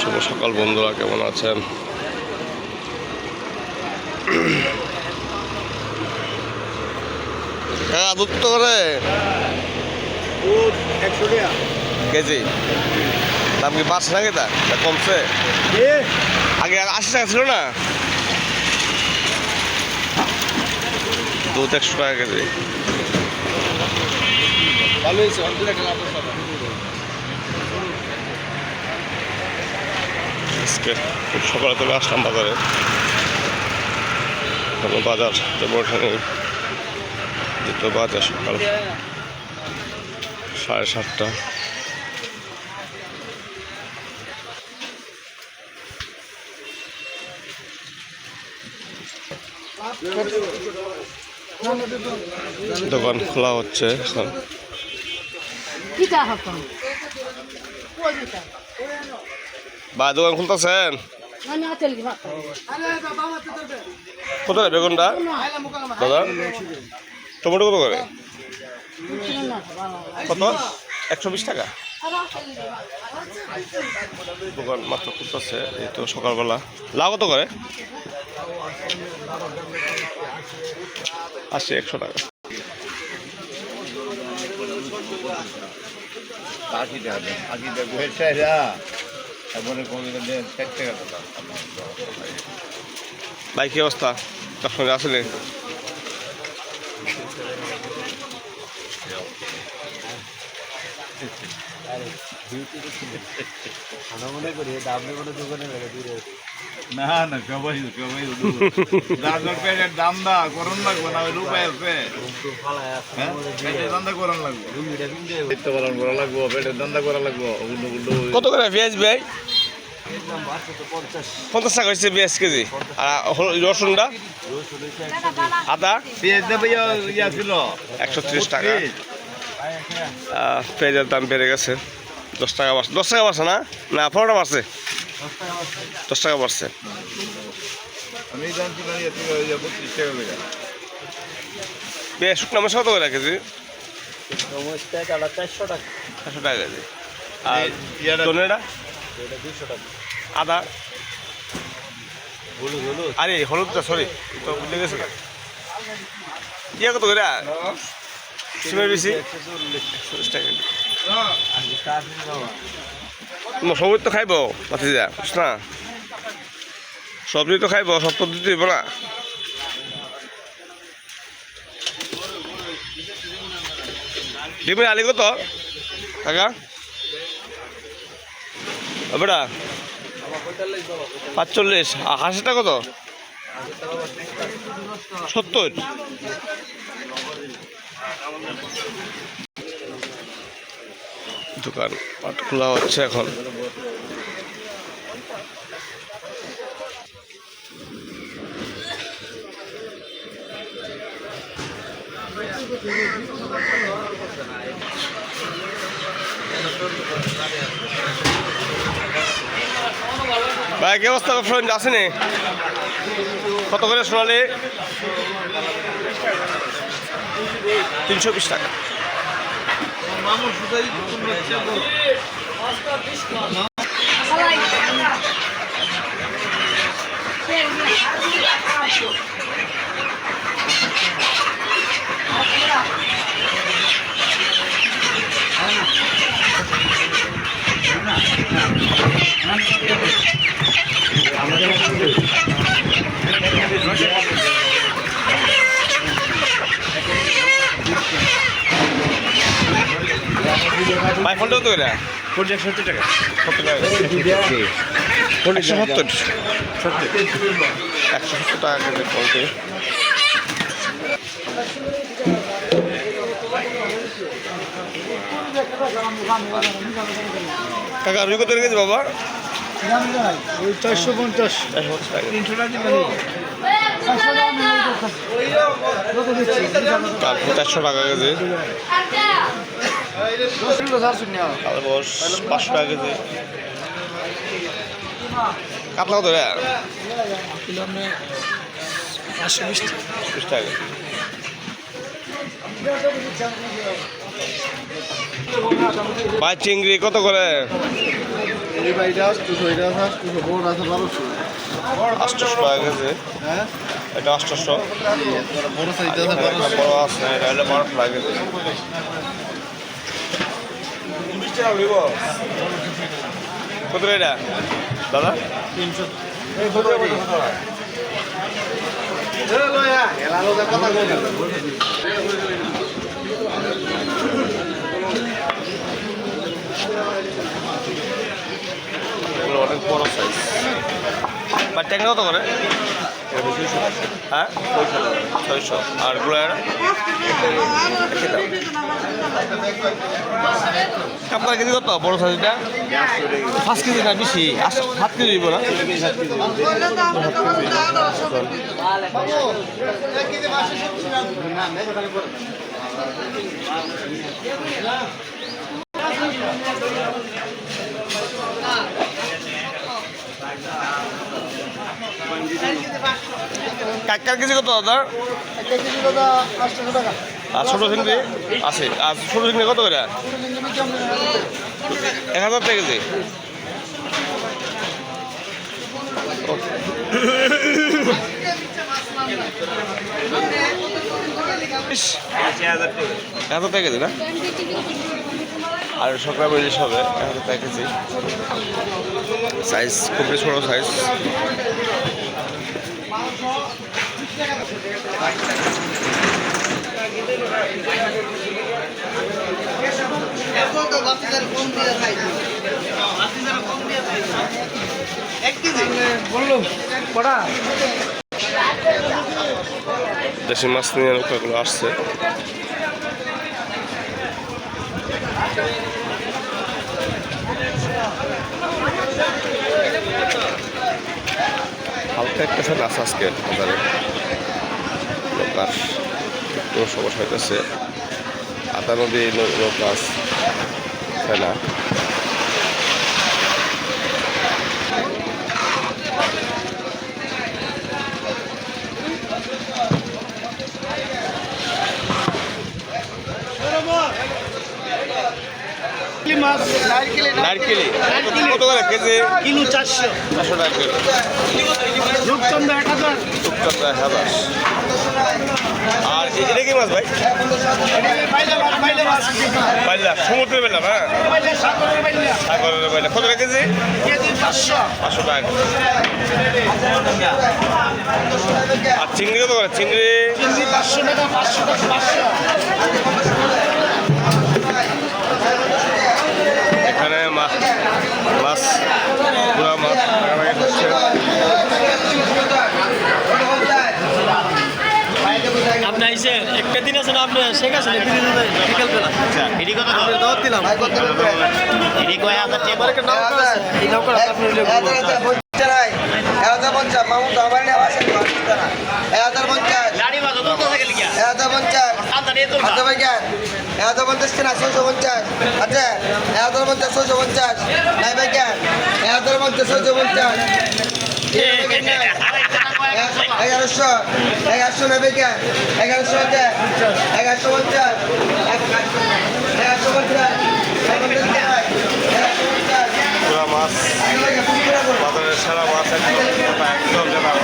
শুভ সকাল বন্ধুরা, কেমন আছেন? হ্যাঁ, দুধ তো করে 100 টাকা কেজি। দাম কি বাড়ছে নাকি? তা কমছে? আগে 80 টাকা ছিল না? দুধ 100 টাকা কেজি। ভালো হয়েছে। আজকে খুব সকালে চলে আসলাম বাজারে। কোনো বাজার তেমন ওঠেনি, যেহেতু বাজার সকাল 7:30। দোকান খোলা হচ্ছে এখন। বা দোকান খুলতেছেন? কত করে বেগুনটা দাদা? টমেটো কত করে? কত? 120 টাকা। দোকান মাত্র খুলতেছে, এই তো সকালবেলা। লাউ কত করে? 100 টাকা। ভাই কি অবস্থা? তার সঙ্গে আসলে না না সবাই পেটের দাম দা করণ লাগবে না, ওই উপায় আছে। পেটের দান্দা করণ লাগবে, পেট পালন করা লাগবো, পেটের দান্দা করা লাগবো। কত করে পেঁয়াজ ভাই? 50 টাকা হচ্ছে পেঁয়াজ কেজি। আর রসুনটা? আদা পেঁয়াজ দেবে ইয়া ছিল 130 টাকা। পেঁয়াজের দাম বেড়ে গেছে। 10 টাকা বাড়ছে। 10 টাকা বাড়ছে না? না 15 টাকা বাড়ছে। 10 টাকা বাড়ছে। আমি জানছি না 25 টাকা করে। পেঁয়াজ শুকনো মরিচ কত করে কেজি? 400 টাকা। 400 টাকা কেজি। আর ধনেটা? 200 টাকা। আদা? হলুদ আরে হলুদটা সরি, তো ভুলে গেছে। ইয়ে কত করে? সিমের বেশি 40 টাকা কেজি। সবজি তো খাইব ভাতিজা, বুঝছ না? সবজি তো খাইব, সব তো দিতে দিব না। ডিমের আলি কত কাকা? বেটা 45। আর হাঁসটা কত? 70। দোকান পাট খোলা হচ্ছে এখন। ভাই কি অবস্থা? ফ্রেন্ড আসেনি? কত করে সোনালি? 320 টাকা। ভাই ফোনটা কত করে? 170 টাকা। 70 টাকা। 170 টাকা কেজি পোলট্রি। কাকা রুই কত কেজি বাবা? 450 টাকা। 300 টাকা। 400 টাকা কেজি। কালবস 500 টাকা কেজি। কাতলা কত রে? 520 টাকা কেজি। ভাই চিংড়ি কত করে? 800 টাকা কেজি এটা 800 বড় সাইজ আছে বড় আছে এটা হলে 1200 টাকা কেজি কত এটা দাদা 300 এগুলো অনেক বড় সাইজ বা ট্যাংরা কত করে হ্যাঁ 600 আর গুলো আপনার কেজি কত বড় সাইজটা 5 কেজি না বেশি 7 কেজি দিব না কাকার কেজি কত দাদা আর ছোটো চিংড়ি আছে আর ছোটো চিংড়ি কত করে 1000 টাকা কেজি এত টাকা কেজি না আর সকাল ইলিশ হবে 1000 টাকা কেজি সাইজ খুবই ছোটো সাইজ দেশি মাছ নিয়ে নৌকাগুলো আসছে হালকা একটা সাথে আছে আজকে বাজারে নৌকার সমস্যা হইতেছে আতা নদী নৌকা ফেলা নারকেলি কত করে কেজি কিলো 400 টাকা কিলো রূপচন্দ্র 1000 রূপচন্দ্র 1000 আর এটা কি মাছ ভাই বাইলা সমুদ্রের বেলা হ্যাঁ সাগরের বেলা কত টাকা কেজি 500 টাকা আর চিংড়ি কত করে চিংড়ি 500 টাকা 500 টাকা 500 এখানে মাছ পুরা মাছ হচ্ছে আপনি আইসেন একটা দিন আছেন আপনি শেখ আছেন বিকেলবেলা এটি কথা দাওয়াত দিলাম এটি কয় হাজার টাকা এই নৌকা আপনি মামুন আমার নেওয়া আছে 1050 গাড়ি বাজা তো থেকে লিখা 1050 আদা নিয়ে তো 1050 কেনা 650 আচ্ছা 1050 650 নাই ভাই কেন 1050 650 1100 নেবে কেন 1100 আছে 1150 পুরা মাছ বাজারের সারা মাছ একদম জানা আর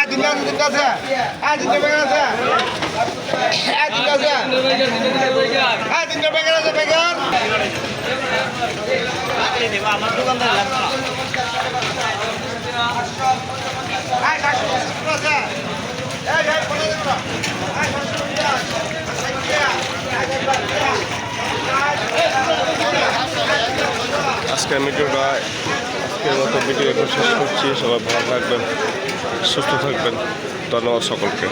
তিনটা আছে তিনটা বেগান আছে তিনটা আছে তিনটা বেগান আছে বেগান আমার দোকানদার লাগবে আজকের ভিডিওটা আজকের মতো ভিডিও এখন শেষ করছি। সবাই ভালো থাকবেন, সুস্থ থাকবেন। ধন্যবাদ সকলকে।